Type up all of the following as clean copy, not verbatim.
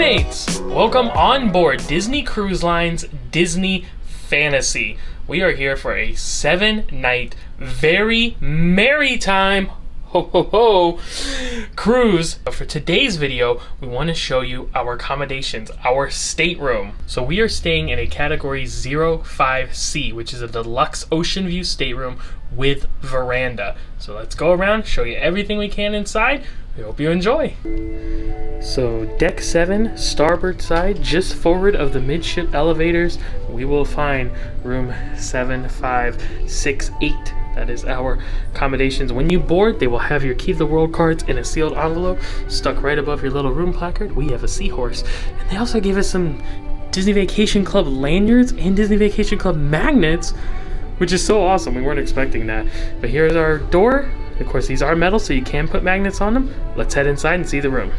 Mates! Welcome on board Disney Cruise Line's Disney Fantasy. We are here for a 7-night Very MerryTime Ho-Ho-Ho cruise. But for today's video, we want to show you our accommodations, our stateroom. So we are staying in a category 05C, which is a Deluxe Oceanview Stateroom with veranda. So let's go around, show you everything we can inside. We hope you enjoy. So deck 7, starboard side, just forward of the midship elevators, we will find room 7568. That is our accommodations. When you board, they will have your Key to the World cards in a sealed envelope stuck right above your little room placard. We have a seahorse. And they also gave us some Disney Vacation Club lanyards and Disney Vacation Club magnets, which is so awesome. We weren't expecting that. But here's our door. Of course, these are metal, so you can put magnets on them. Let's head inside and see the room.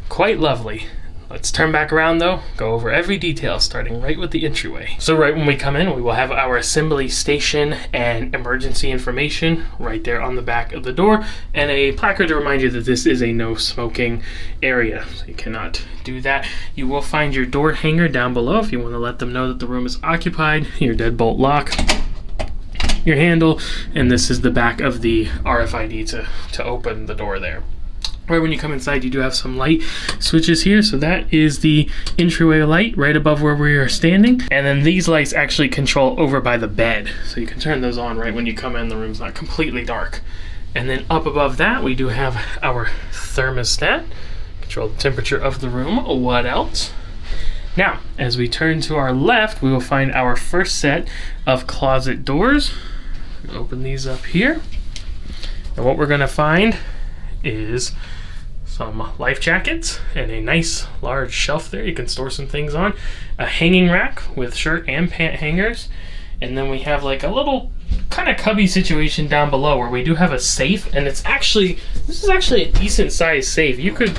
Quite lovely. Let's turn back around though, go over every detail, starting right with the entryway. So right when we come in, we will have our assembly station and emergency information right there on the back of the door, and a placard to remind you that this is a no smoking area, so you cannot do that. You will find your door hanger down below if you want to let them know that the room is occupied, your deadbolt lock, your handle, and this is the back of the RFID to open the door there. Right when you come inside, you do have some light switches here. So that is the entryway light right above where we are standing. And then these lights actually control over by the bed. So you can turn those on right when you come in. The room's not completely dark. And then up above that, we do have our thermostat. Control the temperature of the room. What else? Now, as we turn to our left, we will find our first set of closet doors. Open these up here. And what we're gonna find is some life jackets and a nice large shelf there you can store some things on, a hanging rack with shirt and pant hangers, and then we have like a little kind of cubby situation down below where we do have a safe, and this is actually a decent sized safe. You could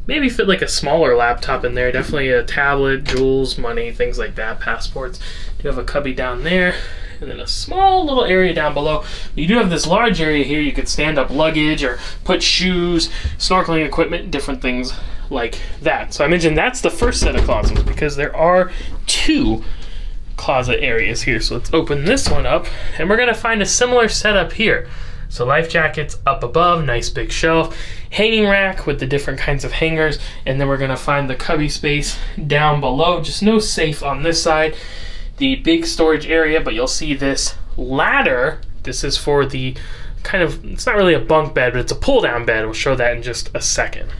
maybe fit like a smaller laptop in there, definitely a tablet, jewels, money, things like that, passports. You have a cubby down there, and then a small little area down below. You do have this large area here. You could stand up luggage or put shoes, snorkeling equipment, different things like that. So I mentioned that's the first set of closets because there are 2 closet areas here. So let's open this one up, and we're gonna find a similar setup here. So life jackets up above, nice big shelf, hanging rack with the different kinds of hangers, and then we're gonna find the cubby space down below. Just no safe on this side. The big storage area, but you'll see this ladder. This is for the kind of, it's not really a bunk bed, but it's a pull down bed. We'll show that in just a second.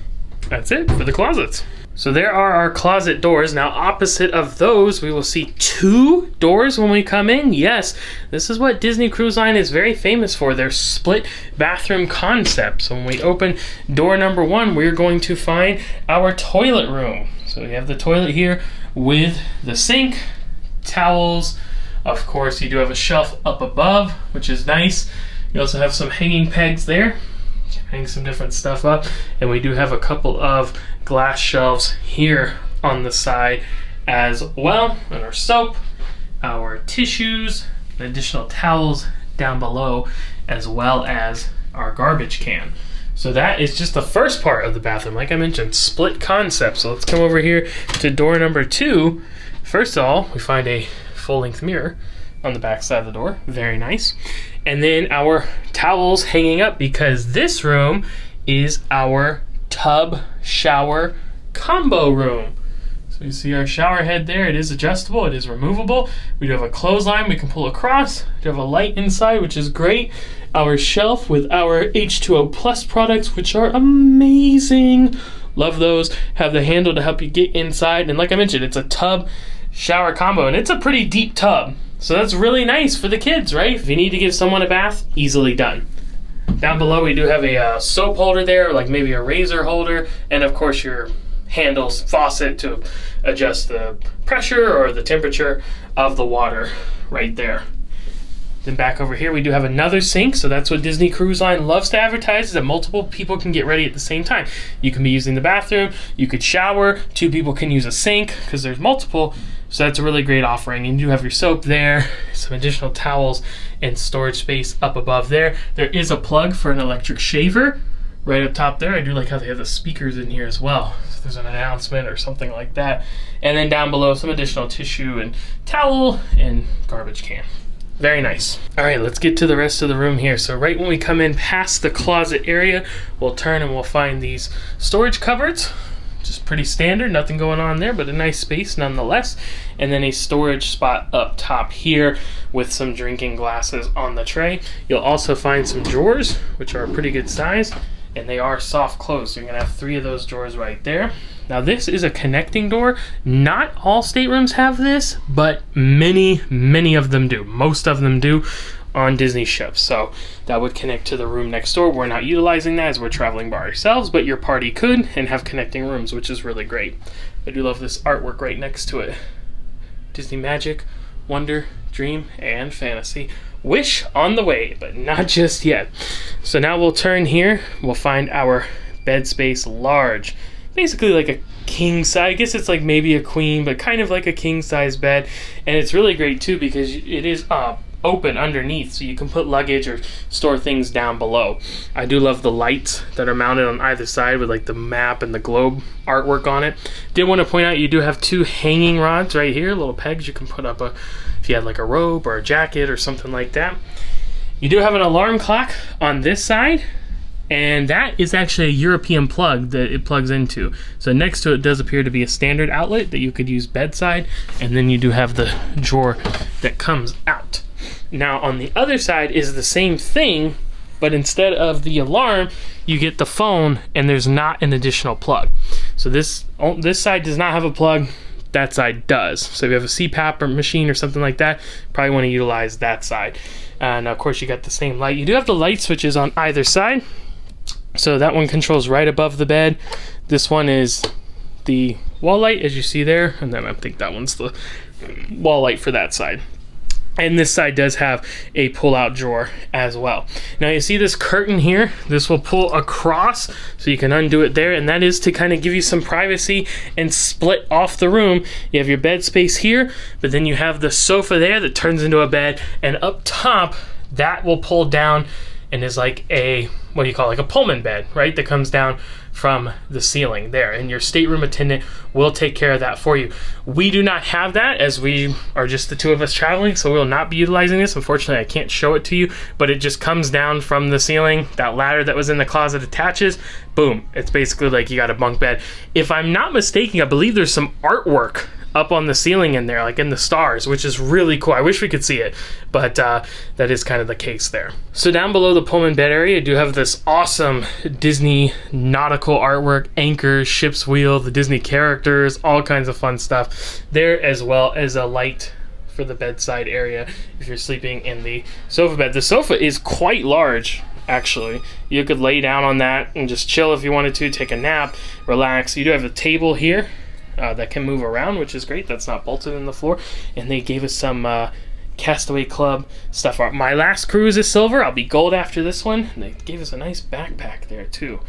That's it for the closets. So there are our closet doors. Now opposite of those, we will see 2 doors when we come in. Yes, this is what Disney Cruise Line is very famous for, their split bathroom concept. So when we open door number 1, we're going to find our toilet room. So we have the toilet here with the sink, towels. Of course, you do have a shelf up above, which is nice. You also have some hanging pegs there, hang some different stuff up, and we do have a couple of glass shelves here on the side as well, and our soap, our tissues, and additional towels down below, as well as our garbage can. So that is just the first part of the bathroom. Like I mentioned, split concept. So let's come over here to door number 2. First of all, we find a full-length mirror on the back side of the door. Very nice. And then our towels hanging up because this room is our tub shower combo room. So you see our shower head there. It is adjustable. It is removable. We do have a clothesline we can pull across. We do have a light inside, which is great. Our shelf with our H2O Plus products, which are amazing. Love those. Have the handle to help you get inside. And like I mentioned, it's a tub shower combo, and it's a pretty deep tub. So that's really nice for the kids, right? If you need to give someone a bath, easily done. Down below, we do have a soap holder there, like maybe a razor holder, and of course your handles, faucet to adjust the pressure or the temperature of the water right there. Then back over here, we do have another sink. So that's what Disney Cruise Line loves to advertise, is that multiple people can get ready at the same time. You can be using the bathroom, you could shower, 2 people can use a sink because there's multiple. So that's a really great offering. And you do have your soap there, some additional towels and storage space up above there. There is a plug for an electric shaver Right up top there, I do like how they have the speakers in here as well. So there's an announcement or something like that. And then down below, some additional tissue and towel and garbage can. Very nice. All right, let's get to the rest of the room here. So right when we come in past the closet area, we'll turn and we'll find these storage cupboards. Just pretty standard, nothing going on there, but a nice space nonetheless. And then a storage spot up top here with some drinking glasses on the tray. You'll also find some drawers, which are a pretty good size, and they are soft close. So you're gonna have 3 of those drawers right there. Now this is a connecting door. Not all staterooms have this, but many of them do. Most of them do on Disney ships. So that would connect to the room next door. We're not utilizing that as we're traveling by ourselves, but your party could and have connecting rooms, which is really great. I do love this artwork right next to it. Disney magic, wonder, dream, and fantasy. Wish on the way, but not just yet. So now we'll turn here. We'll find our bed space large. Basically like a king size. I guess it's like maybe a queen, but kind of like a king size bed. And it's really great too because it is open underneath, so you can put luggage or store things down below. I do love the lights that are mounted on either side with like the map and the globe artwork on it. Did want to point out you do have 2 hanging rods right here, little pegs you can put up if you had like a robe or a jacket or something like that. You do have an alarm clock on this side, and that is actually a European plug that it plugs into. So next to it does appear to be a standard outlet that you could use bedside, and then you do have the drawer that comes out. Now on the other side is the same thing, but instead of the alarm, you get the phone, and there's not an additional plug. So this side does not have a plug, that side does. So if you have a CPAP or machine or something like that, probably want to utilize that side. And of course you got the same light. You do have the light switches on either side. So that one controls right above the bed. This one is the wall light, as you see there, and then I think that one's the wall light for that side. And this side does have a pull-out drawer as well. Now you see this curtain here, this will pull across so you can undo it there, and that is to kind of give you some privacy and split off the room. You have your bed space here, but then you have the sofa there that turns into a bed, and up top that will pull down and is like a, what do you call it, like a pullman bed, right, that comes down from the ceiling there, and your stateroom attendant will take care of that for you. We do not have that, as we are just the 2 of us traveling, so we will not be utilizing this. Unfortunately, I can't show it to you, but it just comes down from the ceiling. That ladder that was in the closet attaches. Boom. It's basically like you got a bunk bed. If I'm not mistaken, I believe there's some artwork up on the ceiling in there, like in the stars, which is really cool. I wish we could see it, but that is kind of the case there. So down below the Pullman bed area, you do have this awesome Disney nautical artwork, anchors, ship's wheel, the Disney characters, all kinds of fun stuff there, as well as a light for the bedside area if you're sleeping in the sofa bed. The sofa is quite large, actually. You could lay down on that and just chill if you wanted to, take a nap, relax. You do have a table here that can move around, which is great. That's not bolted in the floor. And they gave us some Castaway Club stuff. My last cruise is silver. I'll be gold after this one. And they gave us a nice backpack there too.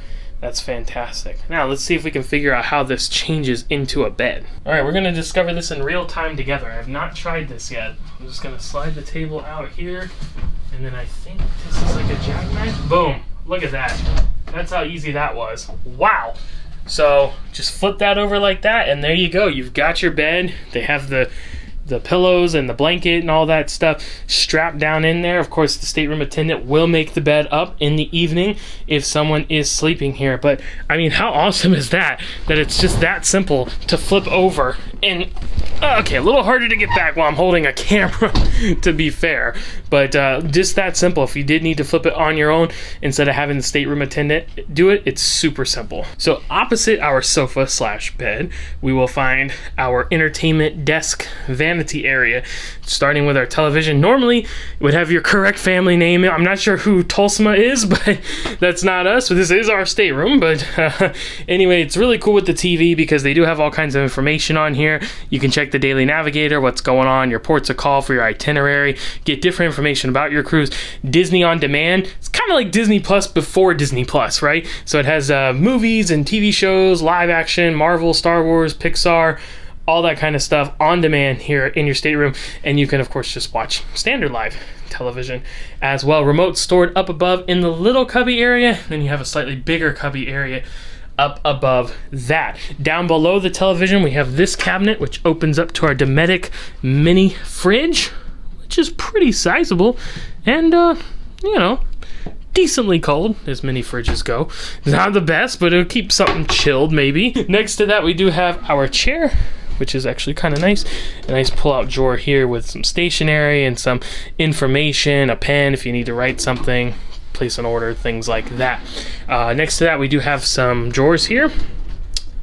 That's fantastic. Now let's see if we can figure out how this changes into a bed. All right, we're gonna discover this in real time together. I have not tried this yet. I'm just gonna slide the table out here, and then I think this is like a jackknife. Boom, look at that. That's how easy that was. Wow. So just flip that over like that, and there you go. You've got your bed. They have the pillows and the blanket and all that stuff strapped down in there. Of course, the stateroom attendant will make the bed up in the evening if someone is sleeping here. But I mean, how awesome is that it's just that simple to flip over. And okay, a little harder to get back while I'm holding a camera to be fair, but just that simple. If you did need to flip it on your own instead of having the stateroom attendant do it, it's super simple. So opposite our sofa / bed, we will find our entertainment desk vanity area, starting with our television. Normally it would have your correct family name. I'm not sure who Tulsma is, but that's not us. This is our stateroom. But anyway, it's really cool with the TV because they do have all kinds of information on here. You can check the daily navigator, what's going on, your ports of call for your itinerary, get different information about your cruise. Disney on demand, it's kind of like Disney Plus before Disney Plus, right? So it has movies and TV shows, live action, Marvel, Star Wars, Pixar, all that kind of stuff on demand here in your stateroom. And you can of course just watch standard live television as well. Remote stored up above in the little cubby area. Then you have a slightly bigger cubby area up above that. Down below the television, we have this cabinet, which opens up to our Dometic mini fridge, which is pretty sizable and, you know, decently cold, as mini fridges go. Not the best, but it'll keep something chilled, maybe. Next to that, we do have our chair, which is actually kind of nice. A nice pull-out drawer here with some stationery and some information, a pen if you need to write something, place an order, things like that. Next to that, we do have some drawers here,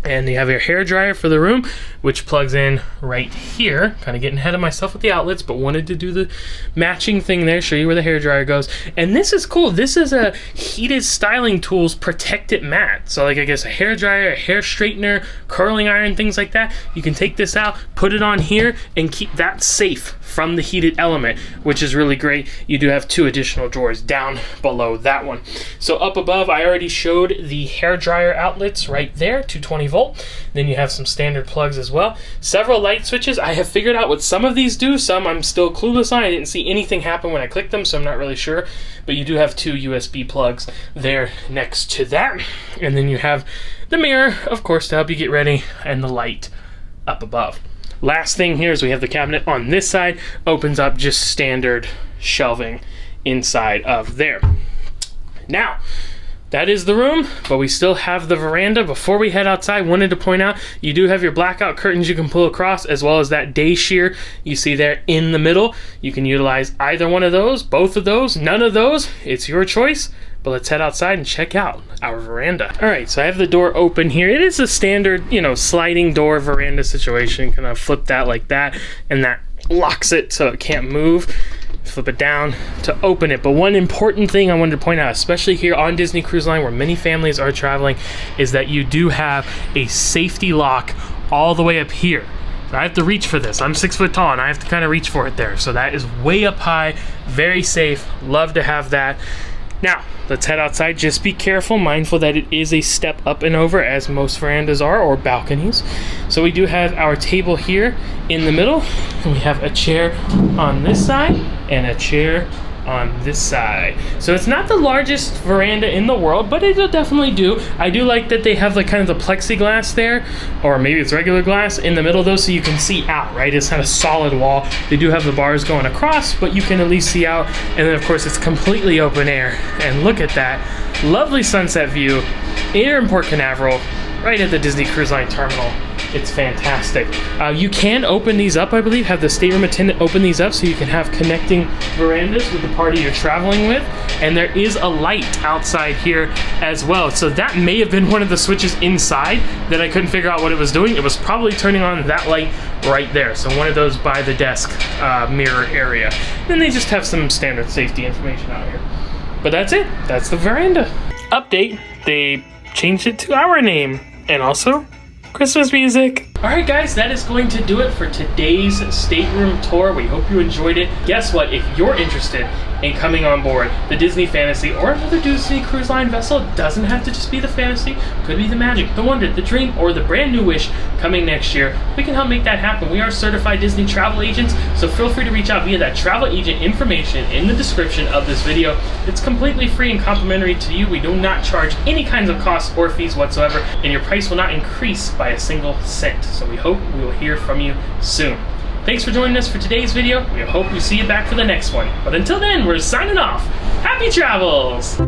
and you have your hair dryer for the room, which plugs in right here. Kind of getting ahead of myself with the outlets, but wanted to do the matching thing there, show you where the hair dryer goes. And this is cool. This is a heated styling tools protected mat. So like, I guess a hair dryer, a hair straightener, curling iron, things like that. You can take this out, put it on here, and keep that safe from the heated element, which is really great. You do have 2 additional drawers down below that one. So up above, I already showed the hair dryer outlets right there, 220 volt. Then you have some standard plugs as well. Several light switches. I have figured out what some of these do. Some I'm still clueless on. I didn't see anything happen when I clicked them, so I'm not really sure. But you do have 2 USB plugs there next to that. And then you have the mirror, of course, to help you get ready, and the light up above. Last thing here is we have the cabinet on this side. Opens up just standard shelving inside of there. Now, that is the room, but we still have the veranda. Before we head outside, wanted to point out, you do have your blackout curtains you can pull across, as well as that day sheer you see there in the middle. You can utilize either one of those, both of those, none of those. It's your choice. But let's head outside and check out our veranda. All right, so I have the door open here. It is a standard, you know, sliding door veranda situation. Kind of flip that like that, and that locks it so it can't move. Flip it down to open it. But one important thing I wanted to point out, especially here on Disney Cruise Line where many families are traveling, is that you do have a safety lock all the way up here. So I have to reach for this. I'm 6 foot tall and I have to kind of reach for it there. So that is way up high, very safe. Love to have that. Now, let's head outside. Just be careful, mindful that it is a step up and over, as most verandas are, or balconies. So we do have our table here in the middle, and we have a chair on this side and a chair on this side. So it's not the largest veranda in the world, but it'll definitely do. I do like that they have like kind of the plexiglass there, or maybe it's regular glass in the middle though, so you can see out, right? It's kind of solid wall. They do have the bars going across, but you can at least see out. And then of course it's completely open air. And look at that lovely sunset view here in Port Canaveral, right at the Disney Cruise Line terminal. It's fantastic. You can open these up, I believe, have the stateroom attendant open these up so you can have connecting verandas with the party you're traveling with. And there is a light outside here as well. So that may have been one of the switches inside that I couldn't figure out what it was doing. It was probably turning on that light right there. So one of those by the desk mirror area. Then they just have some standard safety information out here. But that's it. That's the veranda. Update, they changed it to our name, and also Christmas music. All right, guys, that is going to do it for today's stateroom tour. We hope you enjoyed it. Guess what? If you're interested in coming on board the Disney Fantasy or another Disney Cruise Line vessel, it doesn't have to just be the Fantasy. Could be the Magic, the Wonder, the Dream, or the brand new Wish coming next year. We can help make that happen. We are certified Disney travel agents, so feel free to reach out via that travel agent information in the description of this video. It's completely free and complimentary to you. We do not charge any kinds of costs or fees whatsoever, and your price will not increase by a single cent. So we hope we will hear from you soon. Thanks for joining us for today's video. We hope we see you back for the next one. But until then, we're signing off. Happy travels!